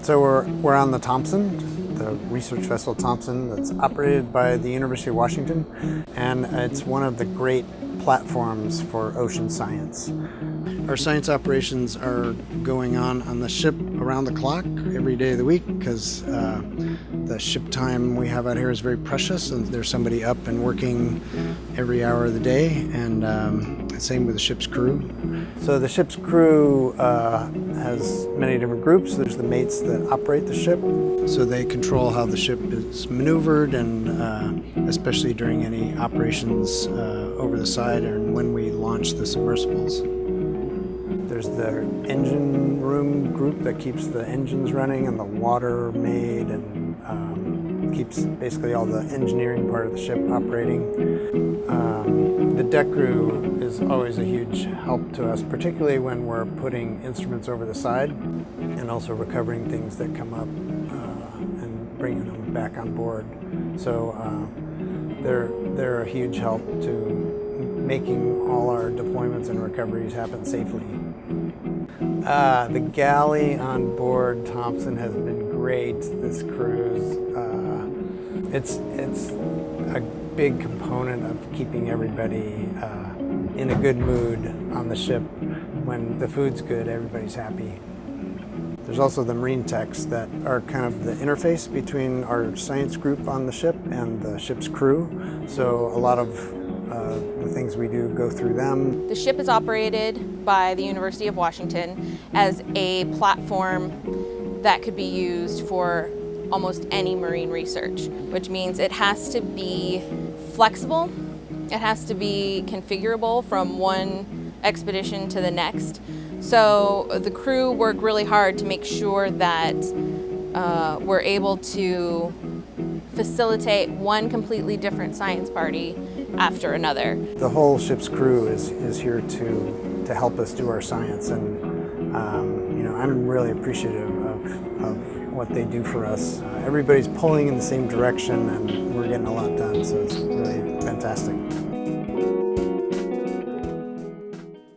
So we're on the Thompson, the Research Vessel Thompson, that's operated by the University of Washington, and it's one of the great platforms for ocean science. Our science operations are going on the ship around the clock every day of the week because the ship time we have out here is very precious, and there's somebody up and working every hour of the day, and same with the ship's crew. So the ship's crew has many different groups. There's the mates that operate the ship, so they control how the ship is maneuvered, and especially during any operations over the side and when we launch the submersibles. There's the engine room group that keeps the engines running and the water made, and keeps basically all the engineering part of the ship operating. The deck crew is always a huge help to us, particularly when we're putting instruments over the side and also recovering things that come up and bringing them back on board. So they're a huge help to making all our deployments and recoveries happen safely. The galley on board Thompson has been great this cruise. It's a big component of keeping everybody in a good mood on the ship. When the food's good, everybody's happy. There's also the marine techs that are kind of the interface between our science group on the ship and the ship's crew. So a lot of the things we do go through them. The ship is operated by the University of Washington as a platform that could be used for almost any marine research, which means it has to be flexible, it has to be configurable from one expedition to the next. So the crew work really hard to make sure that we're able to facilitate one completely different science party after another. The whole ship's crew is here to help us do our science, and I'm really appreciative of what they do for us. Everybody's pulling in the same direction, and we're getting a lot done, so it's really fantastic.